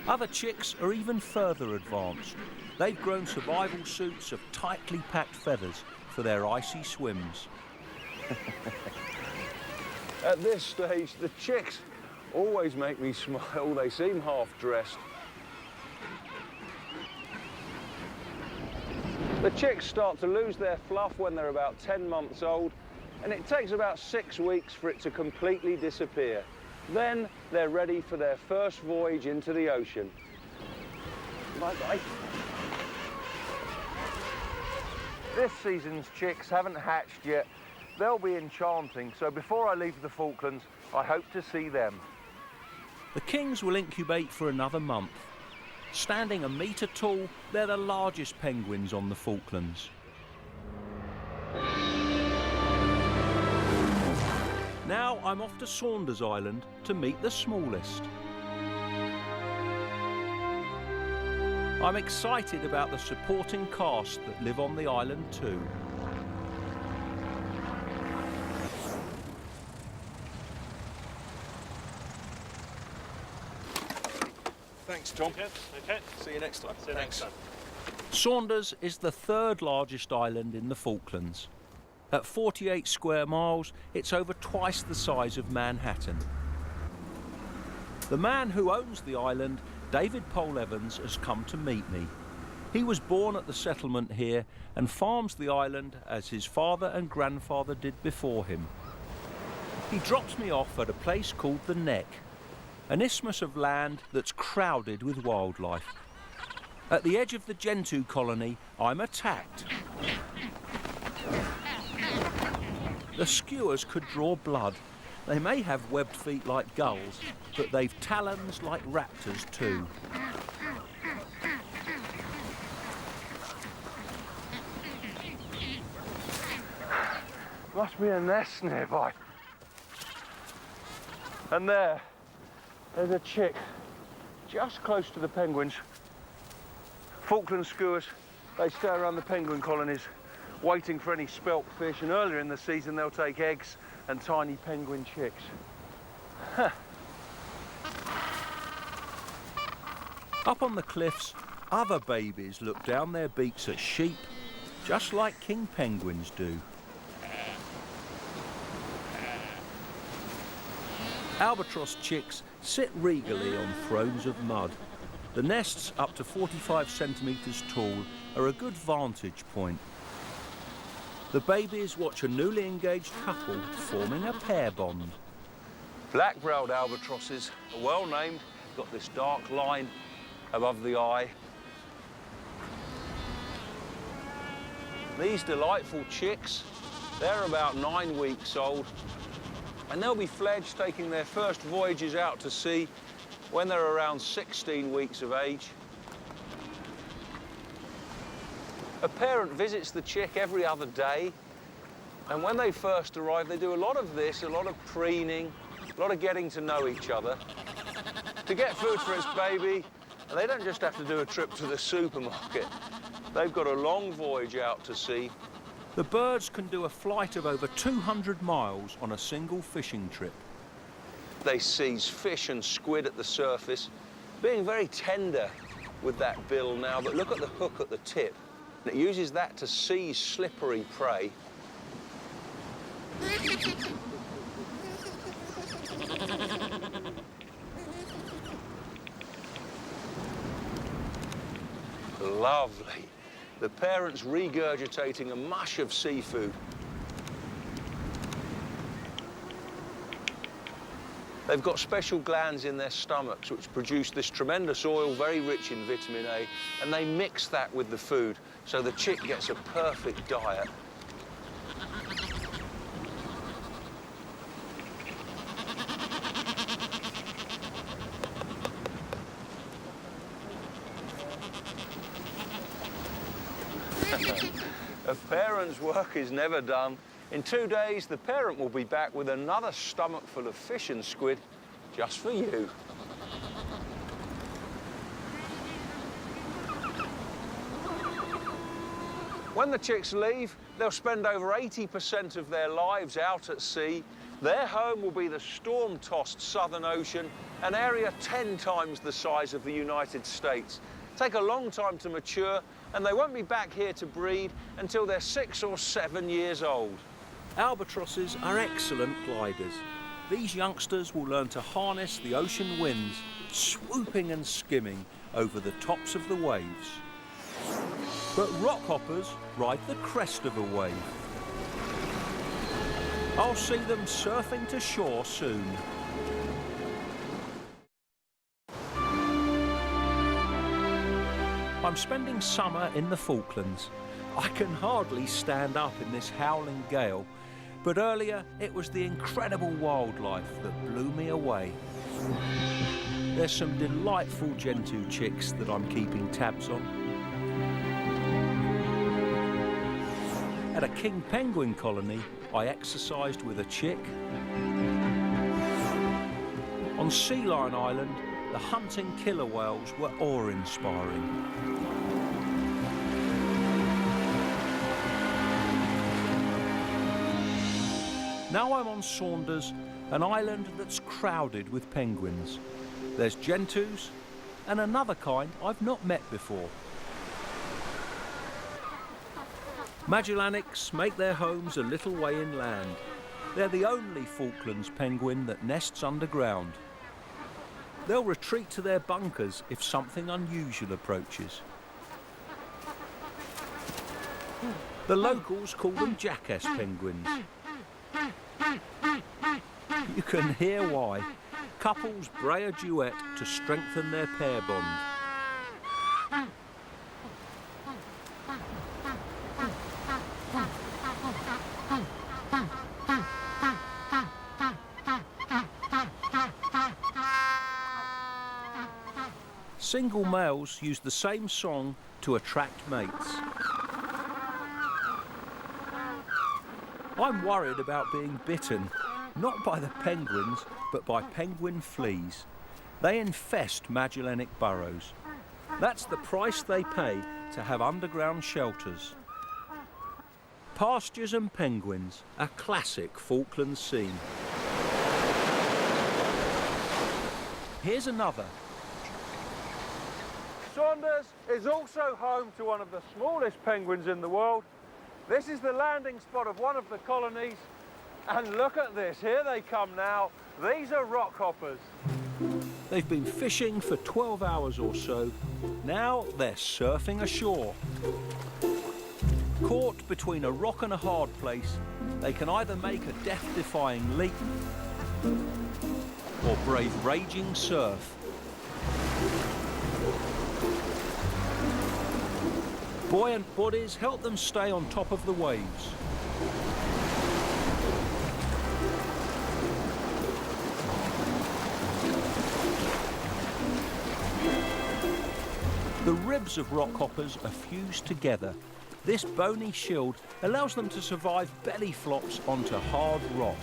Other chicks are even further advanced. They've grown survival suits of tightly packed feathers for their icy swims. At this stage, the chicks always make me smile. They seem half-dressed. The chicks start to lose their fluff when they're about 10 months old, and it takes about 6 weeks for it to completely disappear. Then they're ready for their first voyage into the ocean. Bye-bye. This season's chicks haven't hatched yet. They'll be enchanting, so before I leave the Falklands, I hope to see them. The kings will incubate for another month. Standing a metre tall, they're the largest penguins on the Falklands. Now I'm off to Saunders Island to meet the smallest. I'm excited about the supporting cast that live on the island too. Thanks, Tom. Okay. See you next time. See you next time. Saunders is the third largest island in the Falklands. At 48 square miles, it's over twice the size of Manhattan. The man who owns the island, David Pole Evans, has come to meet me. He was born at the settlement here and farms the island as his father and grandfather did before him. He drops me off at a place called the Neck, an isthmus of land that's crowded with wildlife. At the edge of the Gentoo colony, I'm attacked. The skuas could draw blood. They may have webbed feet like gulls, but they've talons like raptors too. Must be a nest nearby. And there's a chick just close to the penguins. Falkland skuas, they stay around the penguin colonies waiting for any spelt fish, and earlier in the season they'll take eggs and tiny penguin chicks. Up on the cliffs, other babies look down their beaks at sheep, just like king penguins do. Albatross chicks sit regally on thrones of mud. The nests, up to 45 centimetres tall, are a good vantage point. The babies watch a newly engaged couple forming a pair bond. Black-browed albatrosses are well named, got this dark line above the eye. These delightful chicks, they're about 9 weeks old, and they'll be fledged, taking their first voyages out to sea when they're around 16 weeks of age. A parent visits the chick every other day, and when they first arrive, they do a lot of this, a lot of preening, a lot of getting to know each other. To get food for its baby, and they don't just have to do a trip to the supermarket. They've got a long voyage out to sea. The birds can do a flight of over 200 miles on a single fishing trip. They seize fish and squid at the surface, being very tender with that bill now, but look at the hook at the tip. It uses that to seize slippery prey. Lovely. The parents regurgitating a mush of seafood. They've got special glands in their stomachs which produce this tremendous oil, very rich in vitamin A, and they mix that with the food, so the chick gets a perfect diet. A parent's work is never done. In 2 days, the parent will be back with another stomach full of fish and squid just for you. When the chicks leave, they'll spend over 80% of their lives out at sea, Their home will be the storm-tossed Southern Ocean, an area 10 times the size of the United States. Take a long time to mature, and they won't be back here to breed until they're 6 or 7 years old. Albatrosses are excellent gliders. These youngsters will learn to harness the ocean winds, swooping and skimming over the tops of the waves. But rockhoppers ride the crest of a wave. I'll see them surfing to shore soon. I'm spending summer in the Falklands. I can hardly stand up in this howling gale, but earlier it was the incredible wildlife that blew me away. There's some delightful Gentoo chicks that I'm keeping tabs on. At a king penguin colony, I exercised with a chick. On Sea Lion Island, the hunting killer whales were awe-inspiring. Now I'm on Saunders, an island that's crowded with penguins. There's Gentoos and another kind I've not met before. Magellanics make their homes a little way inland. They're the only Falklands penguin that nests underground. They'll retreat to their bunkers if something unusual approaches. The locals call them jackass penguins. You can hear why. Couples bray a duet to strengthen their pair bond. Single males use the same song to attract mates. I'm worried about being bitten, not by the penguins, but by penguin fleas. They infest Magellanic burrows. That's the price they pay to have underground shelters. Pastures and penguins, a classic Falklands scene. Here's another. Saunders is also home to one of the smallest penguins in the world. This is the landing spot of one of the colonies. And look at this, here they come now. These are rockhoppers. They've been fishing for 12 hours or so. Now they're surfing ashore. Caught between a rock and a hard place, they can either make a death-defying leap or brave raging surf. Buoyant bodies help them stay on top of the waves. The ribs of rockhoppers are fused together. This bony shield allows them to survive belly flops onto hard rock.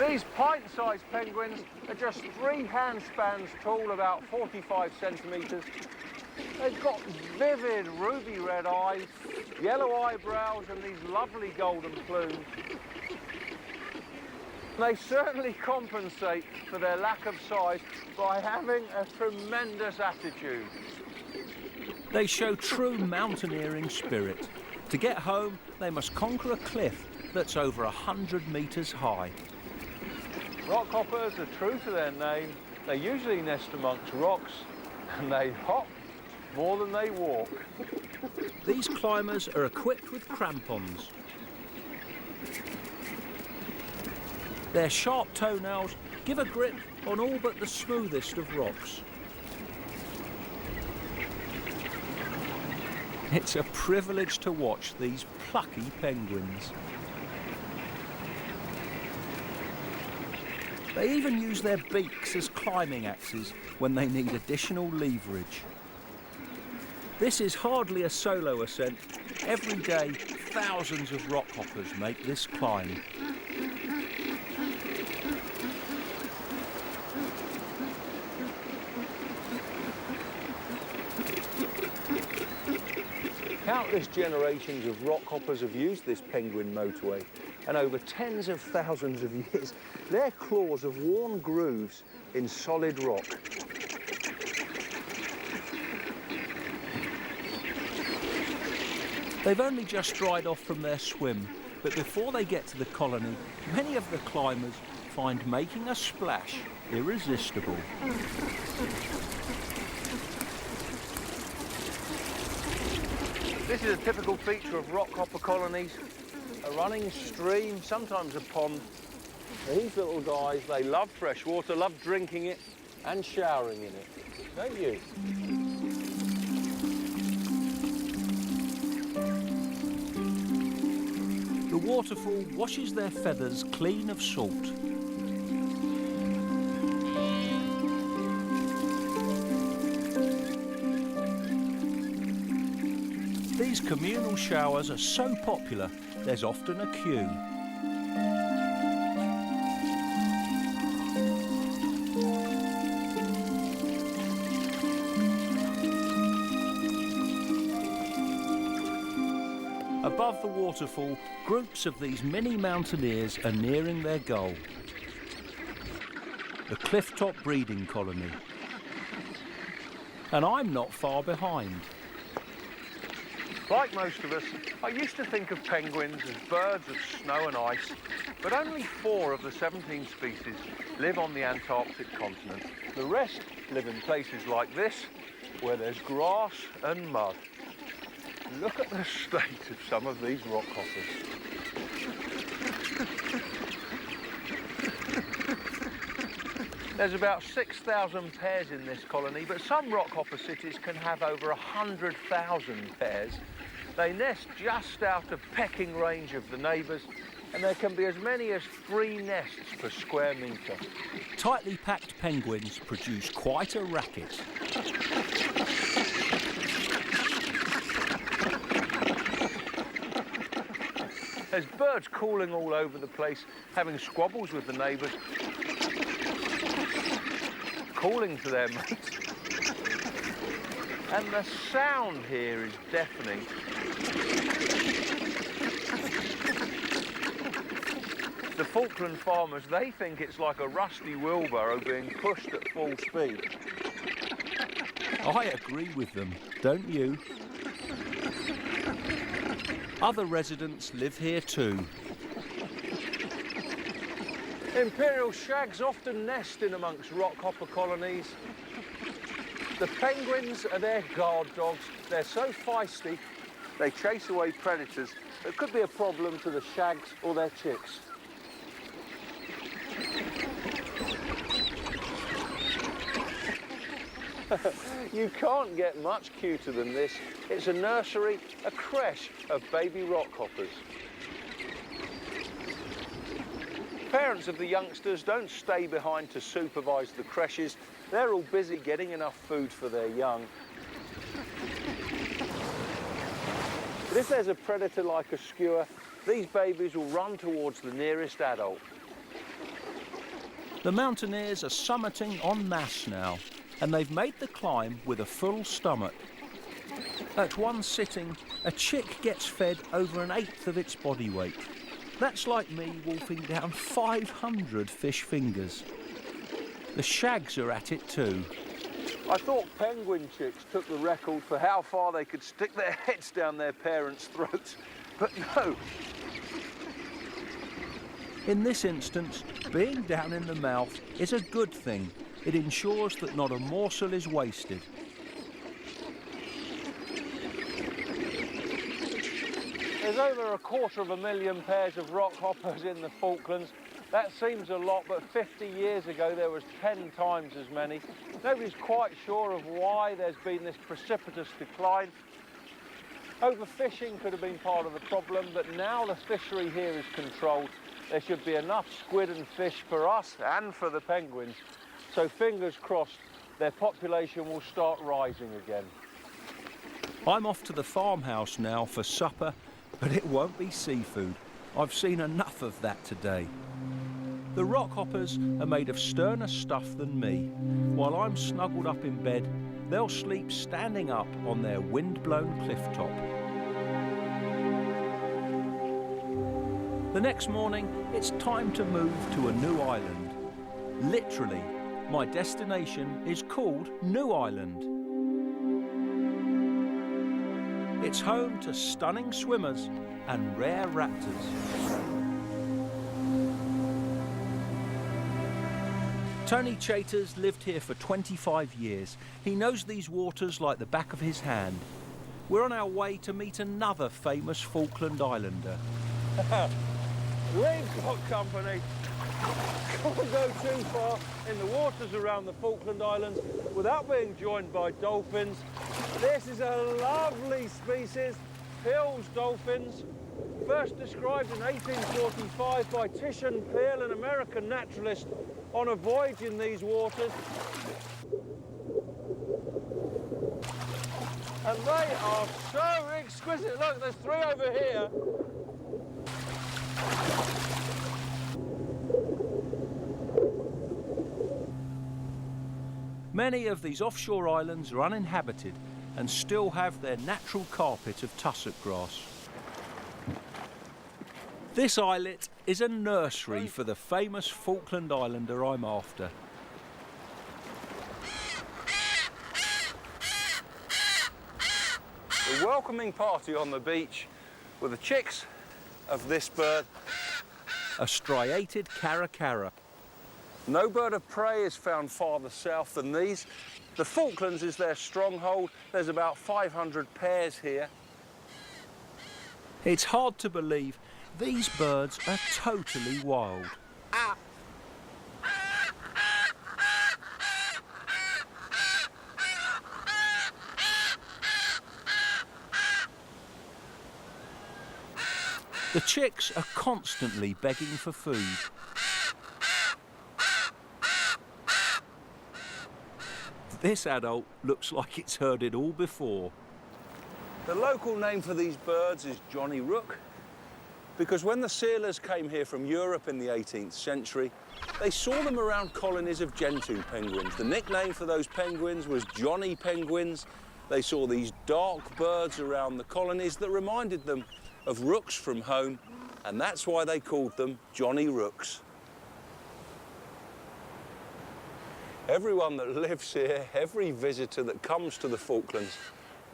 These pint-sized penguins are just 3 handspans tall, about 45 centimetres. They've got vivid ruby red eyes, yellow eyebrows and these lovely golden plumes. They certainly compensate for their lack of size by having a tremendous attitude. They show true mountaineering spirit. To get home, they must conquer a cliff that's over 100 metres high. Rockhoppers are true to their name. They usually nest amongst rocks and they hop more than they walk. These climbers are equipped with crampons. Their sharp toenails give a grip on all but the smoothest of rocks. It's a privilege to watch these plucky penguins. They even use their beaks as climbing axes when they need additional leverage. This is hardly a solo ascent. Every day, thousands of rockhoppers make this climb. Countless generations of rockhoppers have used this penguin motorway, and over tens of thousands of years, their claws have worn grooves in solid rock. They've only just dried off from their swim, but before they get to the colony, many of the climbers find making a splash irresistible. This is a typical feature of rockhopper colonies, a running stream, sometimes a pond. These little guys, they love fresh water, love drinking it and showering in it, don't you? The waterfall washes their feathers clean of salt. These communal showers are so popular, there's often a queue. Above the waterfall, groups of these mini mountaineers are nearing their goal. The Clifftop breeding colony. And I'm not far behind. Like most of us, I used to think of penguins as birds of snow and ice, but only 4 of the 17 species live on the Antarctic continent. The rest live in places like this, where there's grass and mud. Look at the state of some of these rockhoppers. There's about 6,000 pairs in this colony, but some rockhopper cities can have over 100,000 pairs. They nest just out of pecking range of the neighbours, and there can be as many as 3 nests per square metre. Tightly packed penguins produce quite a racket. There's birds calling all over the place, having squabbles with the neighbours, calling to their mates. And the sound here is deafening. The Falkland farmers, they think it's like a rusty wheelbarrow being pushed at full speed. I agree with them, don't you? Other residents live here too. Imperial shags often nest in amongst rockhopper colonies. The penguins are their guard dogs. They're so feisty, they chase away predators. It could be a problem to the shags or their chicks. You can't get much cuter than this. It's a nursery, a creche of baby rockhoppers. Parents of the youngsters don't stay behind to supervise the creches. They're all busy getting enough food for their young. But if there's a predator like a skua, these babies will run towards the nearest adult. The mountaineers are summiting en masse now, and they've made the climb with a full stomach. At one sitting, a chick gets fed over 1/8 of its body weight. That's like me wolfing down 500 fish fingers. The shags are at it too. I thought penguin chicks took the record for how far they could stick their heads down their parents' throats, but no. In this instance, being down in the mouth is a good thing. It ensures that not a morsel is wasted. There's over 250,000 pairs of rockhoppers in the Falklands. That seems a lot, but 50 years ago there was 10 times as many. Nobody's quite sure of why there's been this precipitous decline. Overfishing could have been part of the problem, but now the fishery here is controlled. There should be enough squid and fish for us and for the penguins. So fingers crossed, their population will start rising again. I'm off to the farmhouse now for supper, but it won't be seafood. I've seen enough of that today. The rockhoppers are made of sterner stuff than me. While I'm snuggled up in bed, they'll sleep standing up on their wind-blown cliff top. The next morning, it's time to move to a new island. Literally, my destination is called New Island. It's home to stunning swimmers and rare raptors. Tony Chater's lived here for 25 years. He knows these waters like the back of his hand. We're on our way to meet another famous Falkland Islander. We've got company. Can't go too far in the waters around the Falkland Islands without being joined by dolphins. This is a lovely species, Peale's dolphins. First described in 1845 by Titian Peale, an American naturalist, on a voyage in these waters. And they are so exquisite. Look, there's 3 over here. Many of these offshore islands are uninhabited and still have their natural carpet of tussock grass. This islet is a nursery for the famous Falkland Islander I'm after. A welcoming party on the beach with the chicks of this bird. A striated caracara. No bird of prey is found farther south than these. The Falklands is their stronghold. There's about 500 pairs here. It's hard to believe these birds are totally wild. The chicks are constantly begging for food. This adult looks like it's heard it all before. The local name for these birds is Johnny Rook, because when the sealers came here from Europe in the 18th century, they saw them around colonies of gentoo penguins. The nickname for those penguins was Johnny penguins. They saw these dark birds around the colonies that reminded them of rooks from home, and that's why they called them Johnny Rooks. Everyone that lives here, every visitor that comes to the Falklands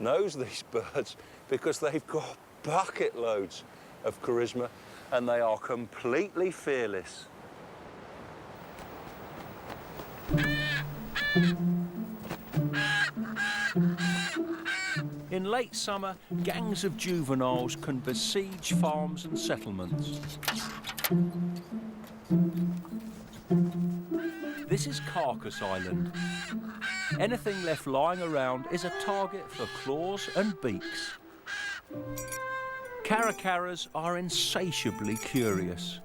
knows these birds because they've got bucket loads of charisma and they are completely fearless. In late summer, gangs of juveniles can besiege farms and settlements. This is Carcass Island. Anything left lying around is a target for claws and beaks. Caracaras are insatiably curious.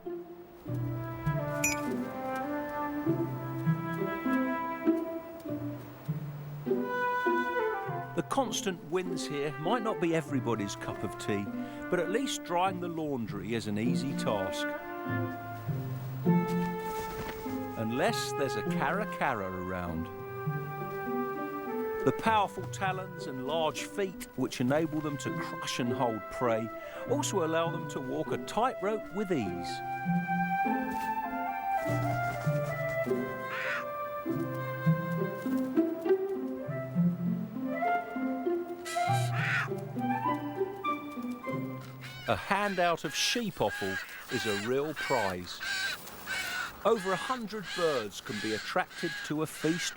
The constant winds here might not be everybody's cup of tea, but at least drying the laundry is an easy task. Unless there's a caracara around. The powerful talons and large feet, which enable them to crush and hold prey, also allow them to walk a tightrope with ease. A handout of sheep offal is a real prize. Over 100 birds can be attracted to a feast